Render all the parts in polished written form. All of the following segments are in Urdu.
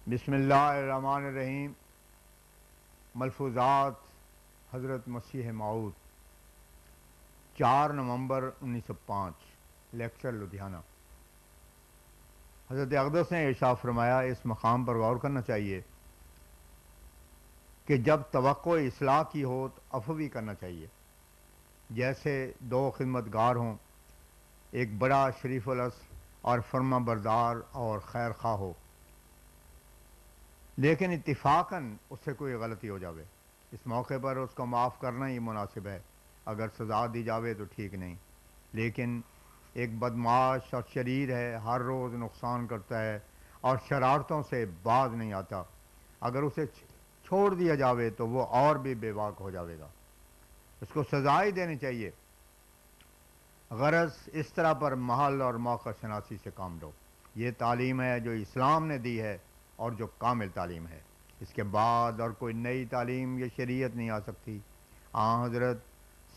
بسم اللہ الرحمن الرحیم۔ ملفوظات حضرت مسیح موعود 4 نومبر 1905، لیکچر لدھیانہ۔ حضرت اقدس نے ارشاد فرمایا، اس مقام پر غور کرنا چاہیے کہ جب توقع اصلاح کی ہو تو عفو بھی کرنا چاہیے۔ جیسے دو خدمت گار ہوں، ایک بڑا شریف الاصل اور فرما بردار اور خیر خواہ ہو، لیکن اتفاقاً اس سے کوئی غلطی ہو جاوے، اس موقع پر اس کو معاف کرنا ہی مناسب ہے، اگر سزا دی جاوے تو ٹھیک نہیں۔ لیکن ایک بدمعاش اور شریر ہے، ہر روز نقصان کرتا ہے اور شرارتوں سے باز نہیں آتا، اگر اسے چھوڑ دیا جاوے تو وہ اور بھی بے باک ہو جاوے گا، اس کو سزا ہی دینی چاہیے۔ غرض اس طرح پر محل اور موقع شناسی سے کام لو، یہ تعلیم ہے جو اسلام نے دی ہے اور جو کامل تعلیم ہے۔ اس کے بعد اور کوئی نئی تعلیم یا شریعت نہیں آ سکتی۔ حضرت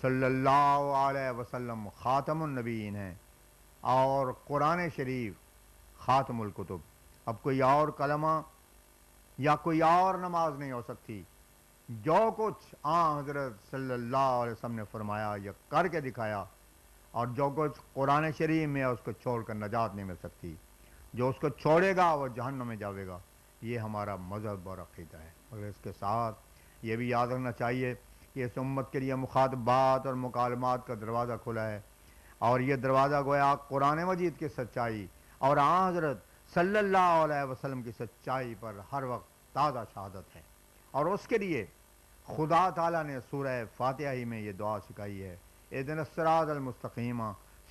صلی اللہ علیہ وسلم خاتم النبیین ہیں اور قرآن شریف خاتم الکتب۔ اب کوئی اور کلمہ یا کوئی اور نماز نہیں ہو سکتی۔ جو کچھ حضرت صلی اللہ علیہ وسلم نے فرمایا یا کر کے دکھایا، اور جو کچھ قرآن شریف میں اس کو چھوڑ کر نجات نہیں مل سکتی۔ جو اس کو چھوڑے گا وہ جہنم میں جاوے گا۔ یہ ہمارا مذہب اور عقیدہ ہے۔ مگر اس کے ساتھ یہ بھی یاد رکھنا چاہیے کہ اس امت کے لیے مخاطبات اور مکالمات کا دروازہ کھلا ہے، اور یہ دروازہ گویا قرآن مجید کی سچائی اور حضرت صلی اللہ علیہ وسلم کی سچائی پر ہر وقت تازہ شہادت ہے، اور اس کے لیے خدا تعالیٰ نے سورہ فاتحہ ہی میں یہ دعا سکھائی ہے، اہدنا الصراط المستقیم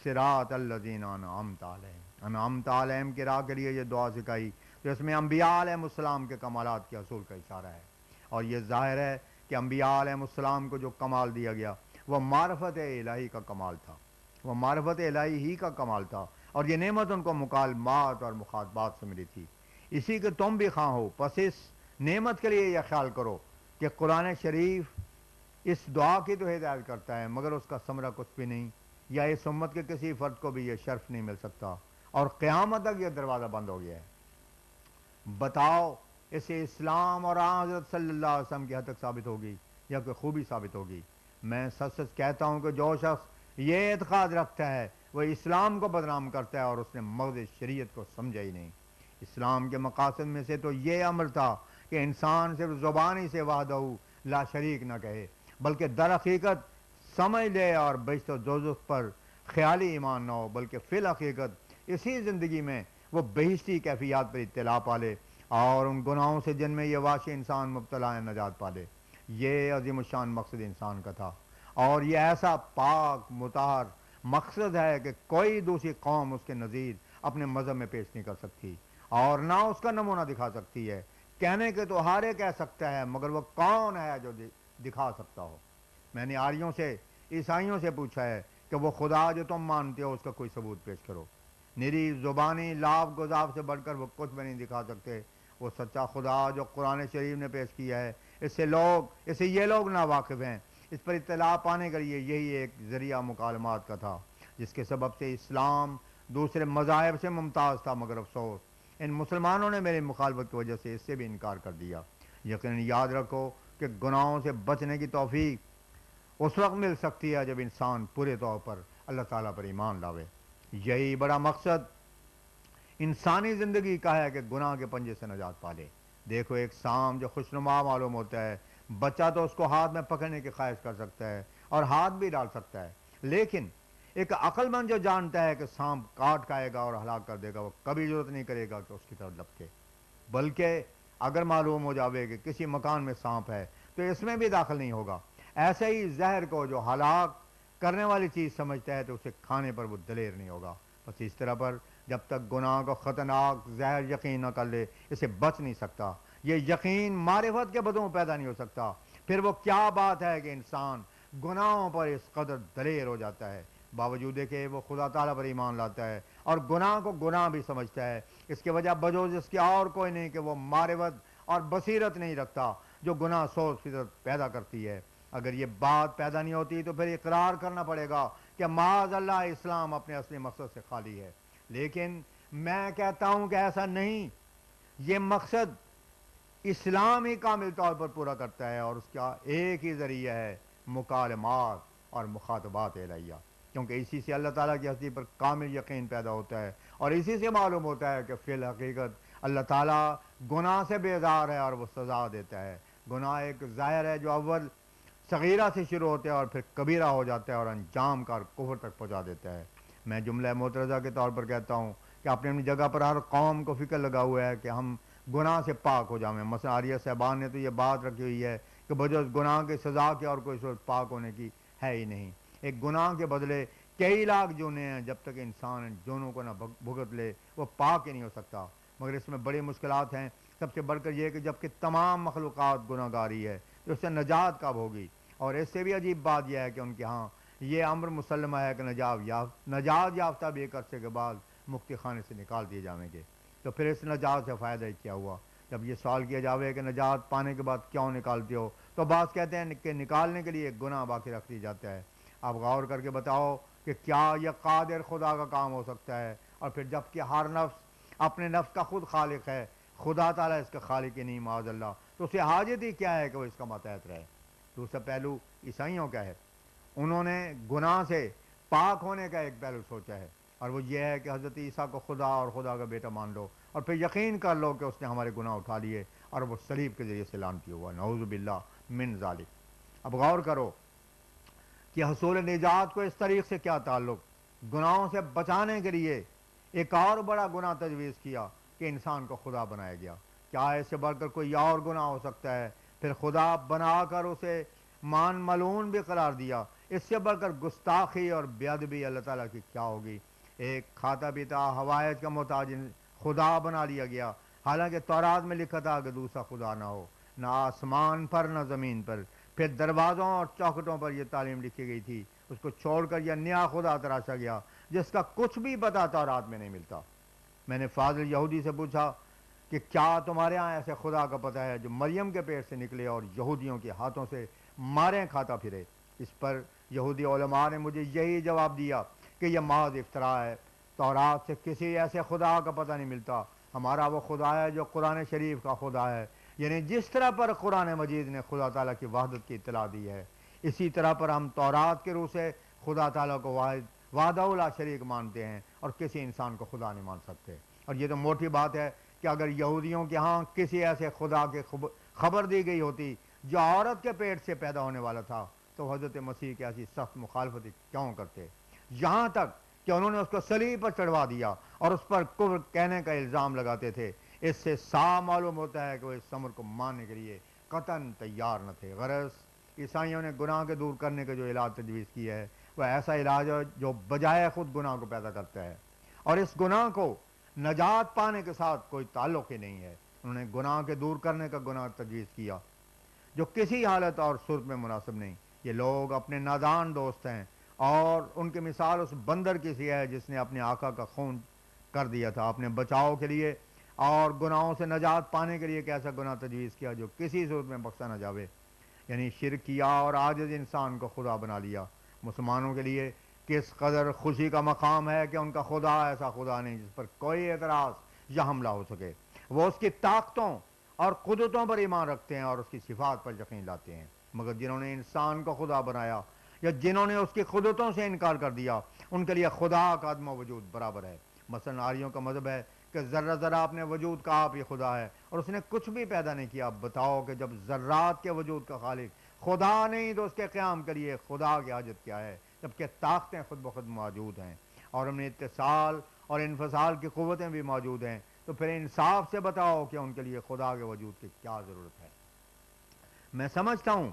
صراط الذین انعمت علیہم۔ انعمت علیہم کی راہ کے لیے یہ دعا سکھائی، تو اس میں انبیاء علیہ السلام کے کمالات کے حصول کا اشارہ ہے، اور یہ ظاہر ہے کہ انبیاء علیہ السلام کو جو کمال دیا گیا وہ معرفت الہی کا کمال تھا، وہ معرفت الہی ہی کا کمال تھا، اور یہ نعمت ان کو مکالمات اور مخاطبات سے ملی تھی۔ اسی کے تم بھی خواہ ہو، پس اس نعمت کے لیے یہ خیال کرو کہ قرآن شریف اس دعا کی تو ہدایت کرتا ہے، مگر اس کا ثمرہ کچھ بھی نہیں، یا اس امت کے کسی فرد کو بھی یہ شرف نہیں مل سکتا، اور قیامت تک یہ دروازہ بند ہو گیا ہے۔ بتاؤ اسے اسلام اور حضرت صلی اللہ علیہ وسلم کی حد تک ثابت ہوگی یا کوئی خوبی ثابت ہوگی؟ میں سچ سچ کہتا ہوں کہ جو شخص یہ اعتقاد رکھتا ہے وہ اسلام کو بدنام کرتا ہے، اور اس نے مقصد شریعت کو سمجھا ہی نہیں۔ اسلام کے مقاصد میں سے تو یہ امر تھا کہ انسان صرف زبانی سے وحدہ لا شریک نہ کہے، بلکہ در حقیقت سمجھ لے، اور بہشت و دوزخ پر خیالی ایمان نہ ہو، بلکہ فی الحقیقت اسی زندگی میں وہ بہشتی کیفیات پر اطلاع پالے، اور ان گناہوں سے جن میں یہ واشی انسان مبتلا ہے نجات پالے۔ یہ عظیم الشان مقصد انسان کا تھا، اور یہ ایسا پاک مطہر مقصد ہے کہ کوئی دوسری قوم اس کے نظیر اپنے مذہب میں پیش نہیں کر سکتی، اور نہ اس کا نمونہ دکھا سکتی ہے۔ کہنے کے تو ہر ایک کہہ سکتا ہے، مگر وہ کون ہے جو دکھا سکتا ہو؟ میں نے آریوں سے، عیسائیوں سے پوچھا ہے کہ وہ خدا جو تم مانتے ہو اس کا کوئی ثبوت پیش کرو۔ نری زبانی لاف گزاف سے بڑھ کر وہ کچھ بھی نہیں دکھا سکتے۔ وہ سچا خدا جو قرآن شریف نے پیش کیا ہے، اس سے یہ لوگ ناواقف ہیں۔ اس پر اطلاع پانے کے لیے یہی ایک ذریعہ مکالمات کا تھا، جس کے سبب سے اسلام دوسرے مذاہب سے ممتاز تھا، مگر افسوس ان مسلمانوں نے میری مخالفت کی وجہ سے اس سے بھی انکار کر دیا۔ یقیناً یاد رکھو کہ گناہوں سے بچنے کی توفیق اس وقت مل سکتی ہے جب انسان پورے طور پر اللہ تعالیٰ پر ایمان لاوے۔ یہی بڑا مقصد انسانی زندگی کا ہے کہ گناہ کے پنجے سے نجات پالے۔ دیکھو ایک سانپ جو خوشنما معلوم ہوتا ہے، بچہ تو اس کو ہاتھ میں پکڑنے کی خواہش کر سکتا ہے اور ہاتھ بھی ڈال سکتا ہے، لیکن ایک عقل مند جو جانتا ہے کہ سانپ کاٹ کھائے گا اور ہلاک کر دے گا، وہ کبھی ضرورت نہیں کرے گا کہ اس کی طرف لپکے، بلکہ اگر معلوم ہو جاوے کہ کسی مکان میں سانپ ہے تو اس میں بھی داخل نہیں ہوگا۔ ایسے ہی زہر کو جو ہلاک کرنے والی چیز سمجھتا ہے تو اسے کھانے پر وہ دلیر نہیں ہوگا۔ بس اس طرح پر جب تک گناہ کو خطرناک زہر یقین نہ کر لے، اسے بچ نہیں سکتا۔ یہ یقین معرفت کے بدوں پیدا نہیں ہو سکتا۔ پھر وہ کیا بات ہے کہ انسان گناہوں پر اس قدر دلیر ہو جاتا ہے، باوجود کہ وہ خدا تعالیٰ پر ایمان لاتا ہے اور گناہ کو گناہ بھی سمجھتا ہے۔ اس کی وجہ بجوز اس کی اور کوئی نہیں کہ وہ معرفت اور بصیرت نہیں رکھتا جو گناہ سوچ فطرت پیدا کرتی ہے۔ اگر یہ بات پیدا نہیں ہوتی تو پھر اقرار کرنا پڑے گا کہ معاذ اللہ اسلام اپنے اصلی مقصد سے خالی ہے، لیکن میں کہتا ہوں کہ ایسا نہیں۔ یہ مقصد اسلام ہی کامل طور پر پورا کرتا ہے، اور اس کا ایک ہی ذریعہ ہے مکالمات اور مخاطبات الہیہ، کیونکہ اسی سے اللہ تعالیٰ کی ہستی پر کامل یقین پیدا ہوتا ہے، اور اسی سے معلوم ہوتا ہے کہ فی الحقیقت اللہ تعالیٰ گناہ سے بیزار ہے اور وہ سزا دیتا ہے۔ گناہ ایک ظاہر ہے جو اول صغیرہ سے شروع ہوتا ہے اور پھر کبیرہ ہو جاتا ہے اور انجام کا کفر تک پہنچا دیتا ہے۔ میں جملہ معترضہ کے طور پر کہتا ہوں کہ اپنی اپنی جگہ پر ہر قوم کو فکر لگا ہوا ہے کہ ہم گناہ سے پاک ہو جائیں۔ مثلا عاریہ صاحبان نے تو یہ بات رکھی ہوئی ہے کہ بجز گناہ کی سزا کے اور کوئی صورت پاک ہونے کی ہے ہی نہیں۔ ایک گناہ کے بدلے کئی لاکھ جرمیں ہیں، جب تک انسان ان جرموں کو نہ بھگت لے وہ پاک ہی نہیں ہو سکتا۔ مگر اس میں بڑی مشکلات ہیں، سب سے بڑھ کر یہ کہ جب کہ تمام مخلوقات گناہ گاری ہے تو اس سے نجات کب ہوگی؟ اور اس سے بھی عجیب بات یہ ہے کہ ان کے ہاں یہ امر مسلمہ ہے کہ نجات یافتہ بھی ایک عرصے کے بعد مفتی خانے سے نکال دیے جائیں گے۔ تو پھر اس نجات سے فائدہ ہی کیا ہوا؟ جب یہ سوال کیا جاوے کہ نجات پانے کے بعد کیوں نکالتے ہو، تو بعض کہتے ہیں کہ نکالنے کے لیے گناہ باقی رکھ دی جاتا ہے۔ آپ غور کر کے بتاؤ کہ کیا یہ قادر خدا کا کام ہو سکتا ہے؟ اور پھر جب کہ ہر نفس اپنے نفس کا خود خالق ہے، خدا تعالیٰ اس کا خالق ہی نہیں معاذ اللہ، تو اسے حاجت ہی کیا ہے کہ وہ اس کا ماتحت رہے؟ دوسرا پہلو عیسائیوں کا ہے، انہوں نے گناہ سے پاک ہونے کا ایک پہلو سوچا ہے، اور وہ یہ ہے کہ حضرت عیسیٰ کو خدا اور خدا کا بیٹا مان لو اور پھر یقین کر لو کہ اس نے ہمارے گناہ اٹھا لیے اور وہ صلیب کے ذریعے سے لعنتی ہوا، نعوذ باللہ من ذالک۔ اب غور کرو کہ حصول نجات کو اس طریق سے کیا تعلق؟ گناہوں سے بچانے کے لیے ایک اور بڑا گناہ تجویز کیا کہ انسان کو خدا بنایا گیا۔ کیا اس سے بڑھ کر کوئی اور گناہ ہو سکتا ہے؟ پھر خدا بنا کر اسے مان ملعون بھی قرار دیا، اس سے بڑھ کر گستاخی اور بے ادبی اللہ تعالیٰ کی کیا ہوگی؟ ایک کھاتا پیتا حوائج کا محتاج خدا بنا لیا گیا، حالانکہ تورات میں لکھا تھا کہ دوسرا خدا نہ ہو، نہ آسمان پر نہ زمین پر۔ پھر دروازوں اور چوکھٹوں پر یہ تعلیم لکھی گئی تھی، اس کو چھوڑ کر یہ نیا خدا تراشا گیا جس کا کچھ بھی پتہ تورات میں نہیں ملتا۔ میں نے فاضل یہودی سے پوچھا کہ کیا تمہارے ہاں ایسے خدا کا پتہ ہے جو مریم کے پیٹ سے نکلے اور یہودیوں کے ہاتھوں سے ماریں کھاتا پھرے؟ اس پر یہودی علماء نے مجھے یہی جواب دیا کہ یہ محض افتراء ہے، تورات سے کسی ایسے خدا کا پتہ نہیں ملتا، ہمارا وہ خدا ہے جو قرآن شریف کا خدا ہے، یعنی جس طرح پر قرآن مجید نے خدا تعالیٰ کی وحدت کی اطلاع دی ہے، اسی طرح پر ہم تورات کے روح سے خدا تعالیٰ کو وحدہ لا شریک مانتے ہیں اور کسی انسان کو خدا نہیں مان سکتے۔ اور یہ تو موٹی بات ہے کہ اگر یہودیوں کے ہاں کسی ایسے خدا کی خبر دی گئی ہوتی جو عورت کے پیٹ سے پیدا ہونے والا تھا تو حضرت مسیح کی ایسی سخت مخالفت کیوں کرتے؟ یہاں تک کہ انہوں نے اس کو صلیب پر چڑھوا دیا اور اس پر کفر کہنے کا الزام لگاتے تھے۔ اس سے صاف معلوم ہوتا ہے کہ وہ اس امر کو ماننے کے لیے قطعاً تیار نہ تھے۔ غرض عیسائیوں نے گناہ کے دور کرنے کا جو علاج تجویز کیا ہے وہ ایسا علاج ہے جو بجائے خود گناہ کو پیدا کرتا ہے، اور اس گناہ کو نجات پانے کے ساتھ کوئی تعلق ہی نہیں ہے۔ انہوں نے گناہ کے دور کرنے کا گناہ تجویز کیا جو کسی حالت اور صورت میں مناسب نہیں۔ یہ لوگ اپنے نادان دوست ہیں، اور ان کی مثال اس بندر کی سی ہے جس نے اپنے آقا کا خون کر دیا تھا اپنے بچاؤ کے لیے، اور گناہوں سے نجات پانے کے لیے ایک ایسا گناہ تجویز کیا جو کسی صورت میں بخشا نہ جاوے، یعنی شرک کیا اور عاجز انسان کو خدا بنا لیا۔ مسلمانوں کے لیے کس قدر خوشی کا مقام ہے کہ ان کا خدا ایسا خدا نہیں جس پر کوئی اعتراض یا حملہ ہو سکے۔ وہ اس کی طاقتوں اور قدرتوں پر ایمان رکھتے ہیں اور اس کی صفات پر یقین لاتے ہیں، مگر جنہوں نے انسان کو خدا بنایا یا جنہوں نے اس کی قدرتوں سے انکار کر دیا ان کے لیے خدا کا عدم وجود برابر ہے۔ مثلا آریوں کا مذہب ہے کہ ذرہ ذرہ اپنے وجود کا آپ ہی خدا ہے اور اس نے کچھ بھی پیدا نہیں کیا۔ بتاؤ کہ جب ذرات کے وجود کا خالق خدا نہیں تو اس کے قیام کے لیے خدا کی حاجت کیا ہے، جبکہ طاقتیں خود بخود موجود ہیں اور ان میں اتصال اور انفصال کی قوتیں بھی موجود ہیں، تو پھر انصاف سے بتاؤ کہ ان کے لیے خدا کے وجود کی کیا ضرورت ہے؟ میں سمجھتا ہوں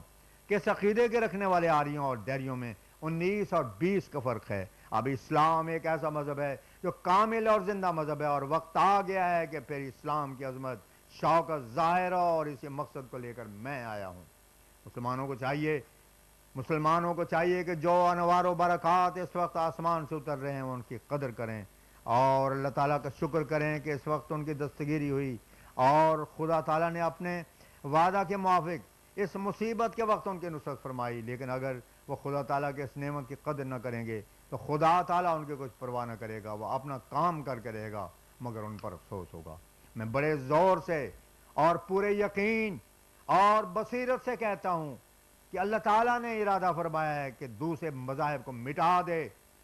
کہ اس عقیدے کے رکھنے والے آریوں اور دیریوں میں 19 اور 20 کا فرق ہے۔ اب اسلام ایک ایسا مذہب ہے جو کامل اور زندہ مذہب ہے، اور وقت آ گیا ہے کہ پھر اسلام کی عظمت شوکت ظاہر ہو، اور اسی مقصد کو لے کر میں آیا ہوں۔ مسلمانوں کو چاہیے کہ جو انوار و برکات اس وقت آسمان سے اتر رہے ہیں ان کی قدر کریں اور اللہ تعالیٰ کا شکر کریں کہ اس وقت ان کی دستگیری ہوئی، اور خدا تعالیٰ نے اپنے وعدہ کے موافق اس مصیبت کے وقت ان کی نصرت فرمائی۔ لیکن اگر وہ خدا تعالیٰ کے اس نعمت کی قدر نہ کریں گے تو خدا تعالیٰ ان کی کچھ پرواہ نہ کرے گا، وہ اپنا کام کر کے رہے گا، مگر ان پر افسوس ہوگا۔ میں بڑے زور سے اور پورے یقین اور بصیرت سے کہتا ہوں کہ اللہ تعالیٰ نے ارادہ فرمایا ہے کہ دوسرے مذاہب کو مٹا دے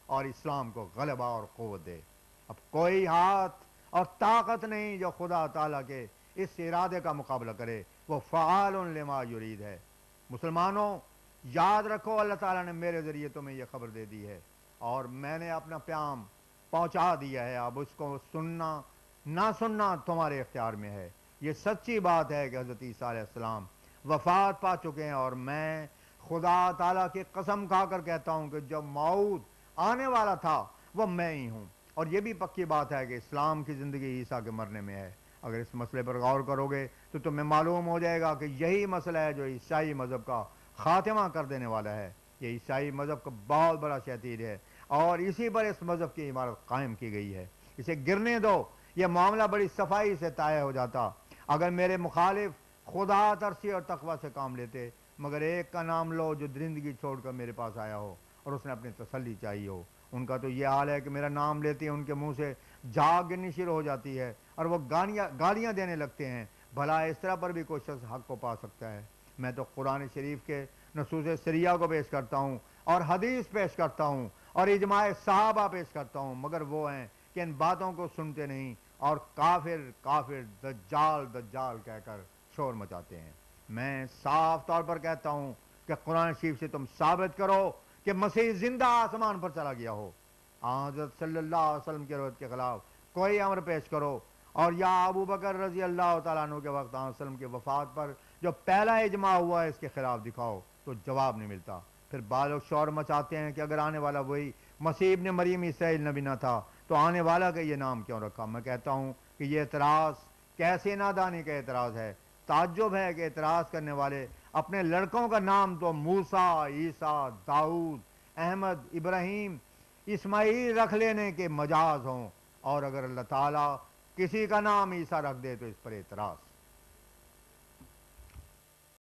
اور اسلام کو غلبہ اور قوت دے۔ اب کوئی ہاتھ اور طاقت نہیں جو خدا تعالیٰ کے اس ارادے کا مقابلہ کرے، وہ فعال لما یرید ہے۔ مسلمانوں یاد رکھو، اللہ تعالیٰ نے میرے ذریعے تمہیں یہ خبر دے دی ہے اور میں نے اپنا پیام پہنچا دیا ہے، اب اس کو سننا نہ سننا تمہارے اختیار میں ہے۔ یہ سچی بات ہے کہ حضرت عیسیٰ علیہ السلام وفات پا چکے ہیں، اور میں خدا تعالیٰ کی قسم کھا کر کہتا ہوں کہ جو موعود آنے والا تھا وہ میں ہی ہوں۔ اور یہ بھی پکی بات ہے کہ اسلام کی زندگی عیسیٰ کے مرنے میں ہے۔ اگر اس مسئلے پر غور کرو گے تو تمہیں معلوم ہو جائے گا کہ یہی مسئلہ ہے جو عیسائی مذہب کا خاتمہ کر دینے والا ہے۔ یہ عیسائی مذہب کا بہت بڑا شتیر ہے اور اسی پر اس مذہب کی عمارت قائم کی گئی ہے۔ اسے گرنے دو، یہ معاملہ بڑی صفائی سے طے ہو جاتا اگر میرے مخالف خدا ترسی اور تقوی سے کام لیتے۔ مگر ایک کا نام لو جو درندگی چھوڑ کر میرے پاس آیا ہو اور اس نے اپنی تسلی چاہی ہو۔ ان کا تو یہ حال ہے کہ میرا نام لیتے ہیں ان کے منہ سے جھاگ گرنی شروع ہو جاتی ہے اور وہ گالیاں دینے لگتے ہیں۔ بھلا اس طرح پر بھی کوئی شخص حق کو پا سکتا ہے؟ میں تو قرآن شریف کے نصوص سریہ کو پیش کرتا ہوں اور حدیث پیش کرتا ہوں اور اجماع صحابہ پیش کرتا ہوں، مگر وہ ہیں کہ ان باتوں کو سنتے نہیں اور کافر کافر دجال دجال کہہ کر شور مچاتے ہیں۔ میں صاف طور پر کہتا ہوں کہ قرآن شریف سے تم ثابت کرو کہ مسیح زندہ آسمان پر چلا گیا ہو۔ حضرت صلی اللہ علیہ وسلم کے روایت کے خلاف کوئی امر پیش کرو، اور یا ابو بکر رضی اللہ تعالیٰ عنہ کے وقت وسلم کے وفات پر جو پہلا اجماع ہوا ہے اس کے خلاف دکھاؤ، تو جواب نہیں ملتا۔ پھر بعض لوگ شور مچاتے ہیں کہ اگر آنے والا وہی مسیح ابن مریم اسرائیل نبی نہ تھا تو آنے والا کا یہ نام کیوں رکھا؟ میں کہتا ہوں کہ یہ اعتراض کیسے نادانی کا اعتراض ہے۔ تعجب ہے کہ اعتراض کرنے والے اپنے لڑکوں کا نام تو موسیٰ، عیسیٰ، داؤد، احمد، ابراہیم، اسماعیل رکھ لینے کے مجاز ہوں، اور اگر اللہ تعالیٰ کسی کا نام عیسیٰ رکھ دے تو اس پر اعتراض۔